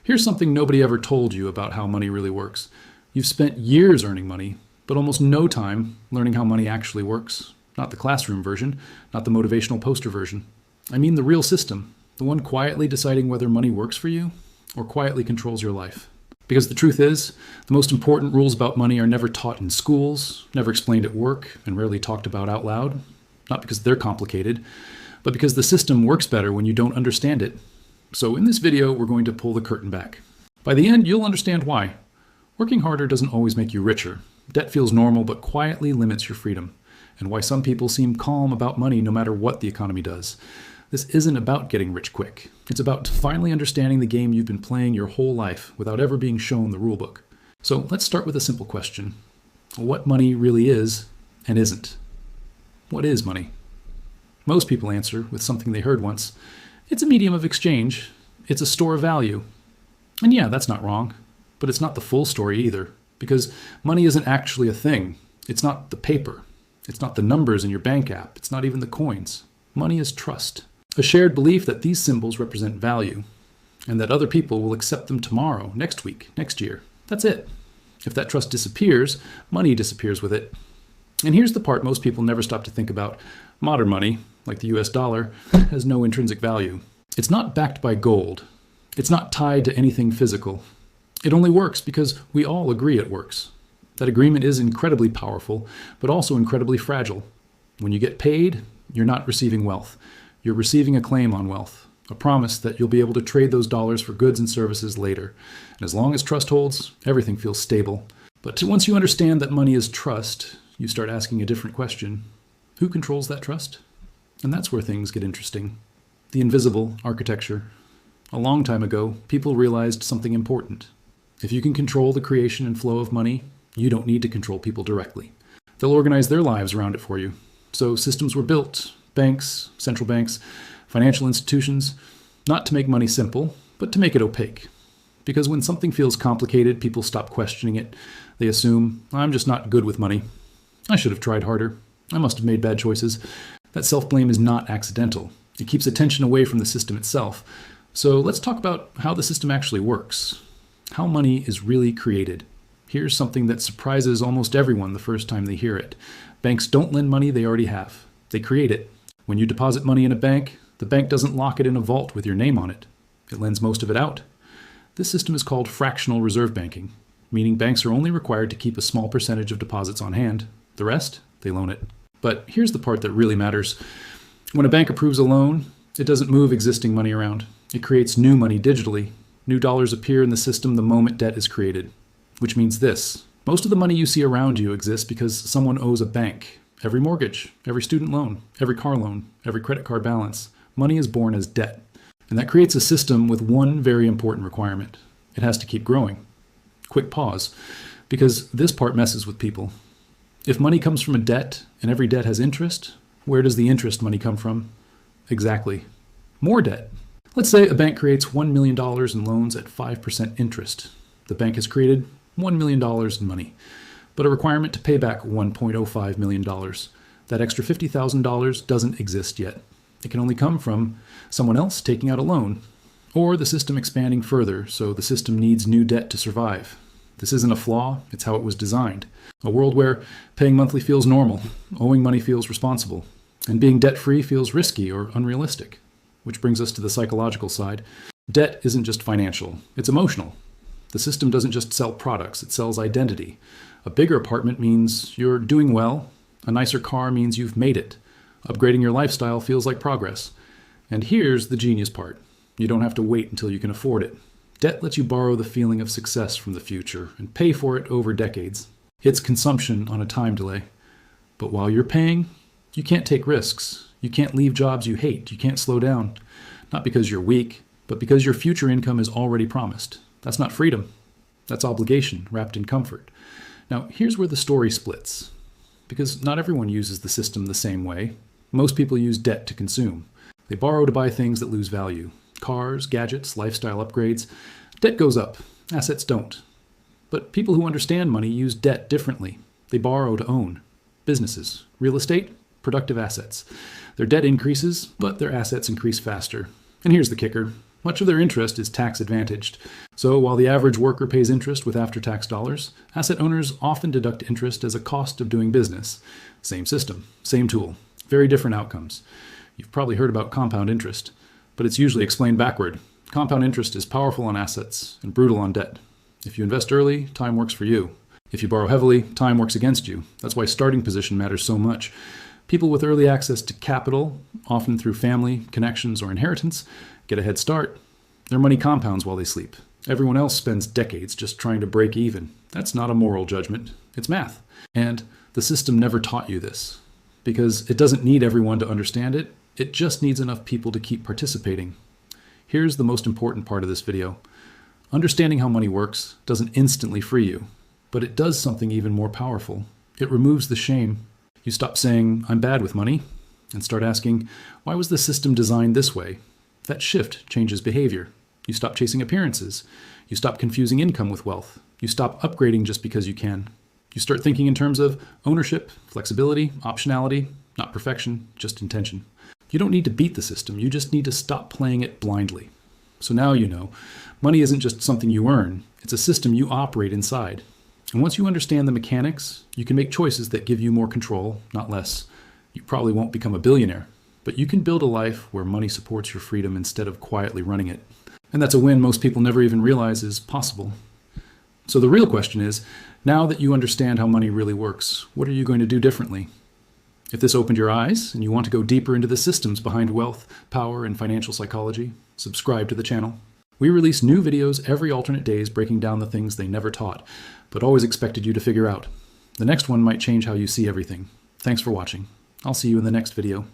Here's something nobody ever told you about how money really works. You've spent years earning money, but almost no time learning how money actually works. Not the classroom version, not the motivational poster version. I mean the real system, the one quietly deciding whether money works for you or quietly controls your life. Because the truth is, the most important rules about money are never taught in schools, never explained at work, and rarely talked about out loud. Not because they're complicated, but because the system works better when you don't understand it. So in this video, we're going to pull the curtain back. By the end, you'll understand why. Working harder doesn't always make you richer. Debt feels normal, but quietly limits your freedom. And why some people seem calm about money no matter what the economy does. This isn't about getting rich quick. It's about finally understanding the game you've been playing your whole life without ever being shown the rulebook. So let's start with a simple question. What money really is and isn't? What is money? Most people answer with something they heard once. It's a medium of exchange. It's a store of value. And yeah, that's not wrong. But it's not the full story either. Because money isn't actually a thing. It's not the paper. It's not the numbers in your bank app. It's not even the coins. Money is trust. A shared belief that these symbols represent value, and that other people will accept them tomorrow, next week, next year. That's it. If that trust disappears, money disappears with it. And here's the part most people never stop to think about. Modern money, like the US dollar, has no intrinsic value. It's not backed by gold. It's not tied to anything physical. It only works because we all agree it works. That agreement is incredibly powerful, but also incredibly fragile. When you get paid, you're not receiving wealth. You're receiving a claim on wealth, a promise that you'll be able to trade those dollars for goods and services later. And as long as trust holds, everything feels stable. But once you understand that money is trust, you start asking a different question. Who controls that trust? And that's where things get interesting. The invisible architecture. A long time ago, people realized something important. If you can control the creation and flow of money, you don't need to control people directly. They'll organize their lives around it for you. So systems were built. Banks, central banks, financial institutions, not to make money simple, but to make it opaque. Because when something feels complicated, people stop questioning it. They assume, I'm just not good with money. I should have tried harder. I must have made bad choices. That self-blame is not accidental. It keeps attention away from the system itself. So let's talk about how the system actually works. How money is really created. Here's something that surprises almost everyone the first time they hear it. Banks don't lend money they already have. They create it. When you deposit money in a bank, the bank doesn't lock it in a vault with your name on it. It lends most of it out. This system is called fractional reserve banking, meaning banks are only required to keep a small percentage of deposits on hand. The rest, they loan it. But here's the part that really matters. When a bank approves a loan, it doesn't move existing money around. It creates new money digitally. New dollars appear in the system the moment debt is created. Which means this. Most of the money you see around you exists because someone owes a bank. Every mortgage, every student loan, every car loan, every credit card balance. Money is born as debt. And that creates a system with one very important requirement. It has to keep growing. Quick pause, because this part messes with people. If money comes from a debt, and every debt has interest, where does the interest money come from? Exactly. More debt. Let's say a bank creates $1 million in loans at 5% interest. The bank has created $1 million in money, but a requirement to pay back $1.05 million. That extra $50,000 doesn't exist yet. It can only come from someone else taking out a loan, or the system expanding further, so the system needs new debt to survive. This isn't a flaw, it's how it was designed. A world where paying monthly feels normal, owing money feels responsible, and being debt-free feels risky or unrealistic. Which brings us to the psychological side. Debt isn't just financial, it's emotional. The system doesn't just sell products, it sells identity. A bigger apartment means you're doing well. A nicer car means you've made it. Upgrading your lifestyle feels like progress. And here's the genius part. You don't have to wait until you can afford it. Debt lets you borrow the feeling of success from the future and pay for it over decades. It's consumption on a time delay. But while you're paying, you can't take risks. You can't leave jobs you hate. You can't slow down. Not because you're weak, but because your future income is already promised. That's not freedom. That's obligation wrapped in comfort. Now, here's where the story splits. Because not everyone uses the system the same way. Most people use debt to consume. They borrow to buy things that lose value. Cars, gadgets, lifestyle upgrades. Debt goes up. Assets don't. But people who understand money use debt differently. They borrow to own. Businesses, real estate, productive assets. Their debt increases, but their assets increase faster. And here's the kicker. Much of their interest is tax advantaged. So So while the average worker pays interest with after-tax dollars, asset owners often deduct interest as a cost of doing business. Same system, same tool, very different outcomes. You've probably heard about compound interest, but it's usually explained backward. Compound interest is powerful on assets and brutal on debt. If you invest early, time works for you. If you borrow heavily, time works against you. That's why starting position matters so much. People with early access to capital, often through family, connections, or inheritance, get a head start. Their money compounds while they sleep. Everyone else spends decades just trying to break even. That's not a moral judgment. It's math. And the system never taught you this, because it doesn't need everyone to understand it. It just needs enough people to keep participating. Here's the most important part of this video. Understanding how money works doesn't instantly free you, but it does something even more powerful. It removes the shame. You stop saying, "I'm bad with money," and start asking, "Why was the system designed this way?" That shift changes behavior. You stop chasing appearances. You stop confusing income with wealth. You stop upgrading just because you can. You start thinking in terms of ownership, flexibility, optionality, not perfection, just intention. You don't need to beat the system. You just need to stop playing it blindly. So now you know, money isn't just something you earn. It's a system you operate inside. And once you understand the mechanics, you can make choices that give you more control, not less. You probably won't become a billionaire, but you can build a life where money supports your freedom instead of quietly running it. And that's a win most people never even realize is possible. So the real question is, now that you understand how money really works, what are you going to do differently? If this opened your eyes and you want to go deeper into the systems behind wealth, power, and financial psychology, subscribe to the channel. We release new videos every alternate days breaking down the things they never taught, but always expected you to figure out. The next one might change how you see everything. Thanks for watching. I'll see you in the next video.